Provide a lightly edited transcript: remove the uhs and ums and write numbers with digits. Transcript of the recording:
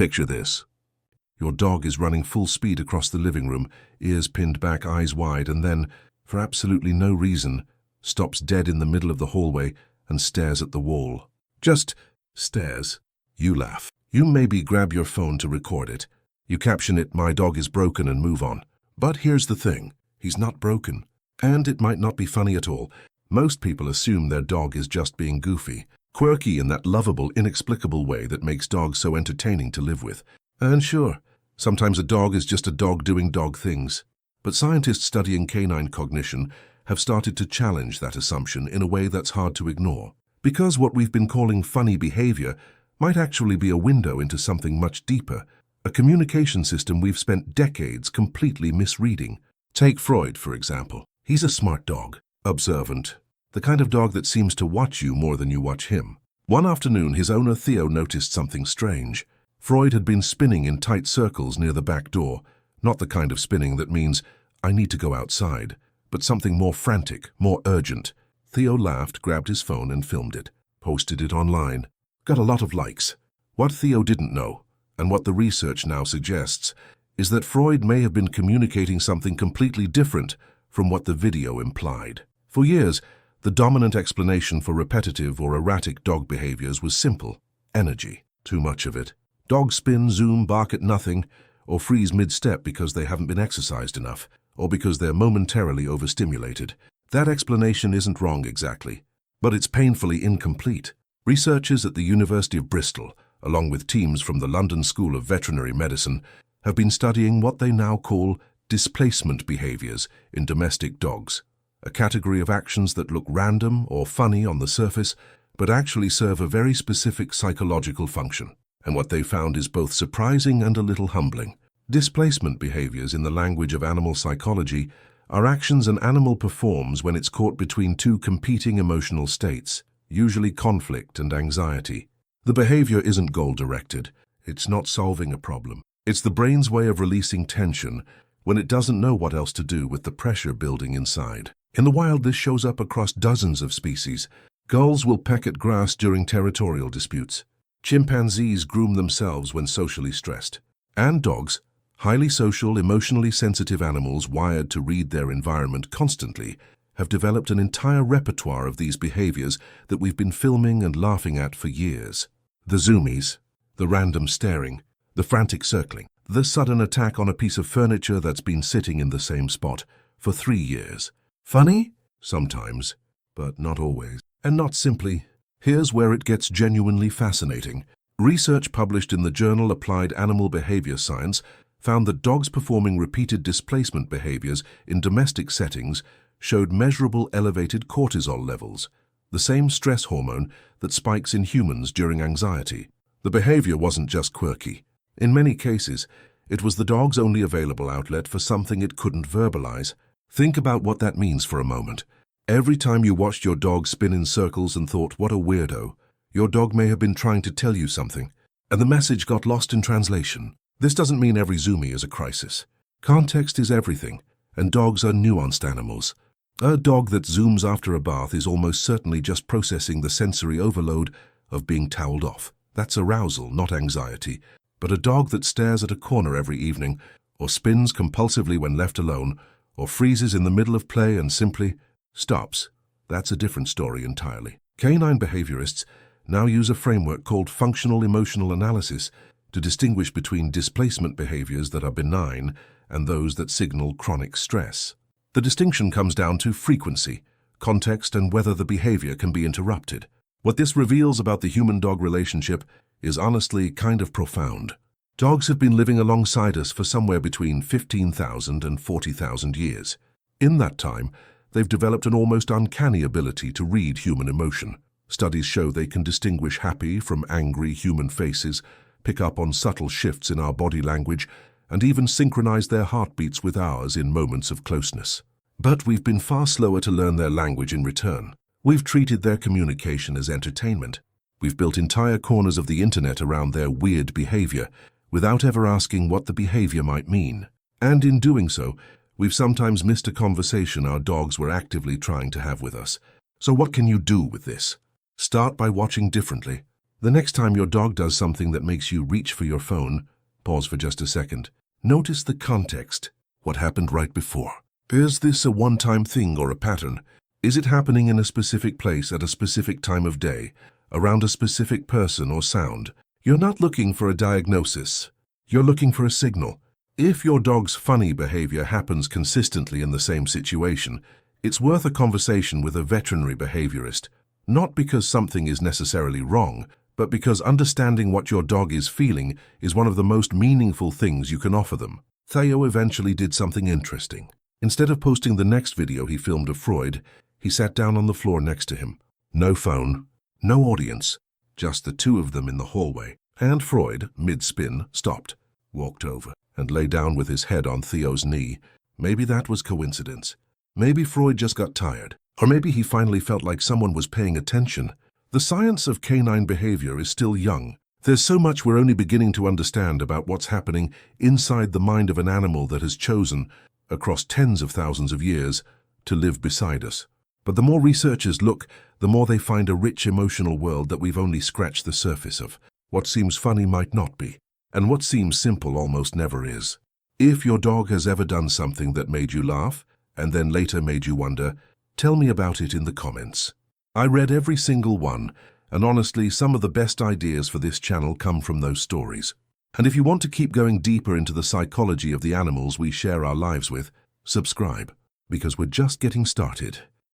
Picture this. Your dog is running full speed across the living room, ears pinned back, eyes wide, and then, for absolutely no reason, stops dead in the middle of the hallway and stares at the wall. Just stares. You laugh. You maybe grab your phone to record it. You caption it, "My dog is broken," and move on. But here's the thing. He's not broken. And it might not be funny at all. Most people assume their dog is just being goofy, quirky in that lovable, inexplicable way that makes dogs so entertaining to live with. And sure, sometimes a dog is just a dog doing dog things. But scientists studying canine cognition have started to challenge that assumption in a way that's hard to ignore. Because what we've been calling funny behavior might actually be a window into something much deeper, a communication system we've spent decades completely misreading. Take Freud, for example. He's a smart dog, observant, the kind of dog that seems to watch you more than you watch him. One afternoon, his owner Theo noticed something strange. Freud had been spinning in tight circles near the back door, not the kind of spinning that means, "I need to go outside," but something more frantic, more urgent. Theo laughed, grabbed his phone and filmed it, posted it online. Got a lot of likes. What Theo didn't know, and what the research now suggests, is that Freud may have been communicating something completely different from what the video implied. For years, the dominant explanation for repetitive or erratic dog behaviors was simple: energy. Too much of it. Dogs spin, zoom, bark at nothing, or freeze mid-step because they haven't been exercised enough, or because they're momentarily overstimulated. That explanation isn't wrong exactly, but it's painfully incomplete. Researchers at the University of Bristol, along with teams from the London School of Veterinary Medicine, have been studying what they now call displacement behaviors in domestic dogs, a category of actions that look random or funny on the surface, but actually serve a very specific psychological function. And what they found is both surprising and a little humbling. Displacement behaviors, in the language of animal psychology, are actions an animal performs when it's caught between two competing emotional states, usually conflict and anxiety. The behavior isn't goal-directed. It's not solving a problem. It's the brain's way of releasing tension when it doesn't know what else to do with the pressure building inside. In the wild, this shows up across dozens of species. Gulls will peck at grass during territorial disputes. Chimpanzees groom themselves when socially stressed. And dogs, highly social, emotionally sensitive animals wired to read their environment constantly, have developed an entire repertoire of these behaviors that we've been filming and laughing at for years. The zoomies, the random staring, the frantic circling, the sudden attack on a piece of furniture that's been sitting in the same spot for 3 years. Funny? Sometimes, but not always. And not simply. Here's where it gets genuinely fascinating. Research published in the journal Applied Animal Behavior Science found that dogs performing repeated displacement behaviors in domestic settings showed measurable elevated cortisol levels, the same stress hormone that spikes in humans during anxiety. The behavior wasn't just quirky. In many cases, it was the dog's only available outlet for something it couldn't verbalize. Think about what that means for a moment. Every time you watched your dog spin in circles and thought, "What a weirdo," your dog may have been trying to tell you something, and the message got lost in translation. This doesn't mean every zoomie is a crisis. Context is everything, and dogs are nuanced animals. A dog that zooms after a bath is almost certainly just processing the sensory overload of being toweled off. That's arousal, not anxiety. But a dog that stares at a corner every evening, or spins compulsively when left alone, or freezes in the middle of play and simply stops, that's a different story entirely. Canine behaviorists now use a framework called functional emotional analysis to distinguish between displacement behaviors that are benign and those that signal chronic stress. The distinction comes down to frequency, context, and whether the behavior can be interrupted. What this reveals about the human-dog relationship is honestly kind of profound. Dogs have been living alongside us for somewhere between 15,000 and 40,000 years. In that time, they've developed an almost uncanny ability to read human emotion. Studies show they can distinguish happy from angry human faces, pick up on subtle shifts in our body language, and even synchronize their heartbeats with ours in moments of closeness. But we've been far slower to learn their language in return. We've treated their communication as entertainment. We've built entire corners of the internet around their weird behavior, without ever asking what the behavior might mean. And in doing so, we've sometimes missed a conversation our dogs were actively trying to have with us. So what can you do with this? Start by watching differently. The next time your dog does something that makes you reach for your phone, pause for just a second. Notice the context. What happened right before? Is this a one-time thing or a pattern? Is it happening in a specific place at a specific time of day, around a specific person or sound? You're not looking for a diagnosis. You're looking for a signal. If your dog's funny behavior happens consistently in the same situation, it's worth a conversation with a veterinary behaviorist, not because something is necessarily wrong, but because understanding what your dog is feeling is one of the most meaningful things you can offer them. Theo eventually did something interesting. Instead of posting the next video he filmed of Freud, he sat down on the floor next to him. No phone, no audience, just the two of them in the hallway. And Freud, mid-spin, stopped, walked over, and lay down with his head on Theo's knee. Maybe that was coincidence. Maybe Freud just got tired. Or maybe he finally felt like someone was paying attention. The science of canine behavior is still young. There's so much we're only beginning to understand about what's happening inside the mind of an animal that has chosen, across tens of thousands of years, to live beside us. But the more researchers look, the more they find a rich emotional world that we've only scratched the surface of. What seems funny might not be, and what seems simple almost never is. If your dog has ever done something that made you laugh, and then later made you wonder, tell me about it in the comments. I read every single one, and honestly, some of the best ideas for this channel come from those stories. And if you want to keep going deeper into the psychology of the animals we share our lives with, subscribe, because we're just getting started.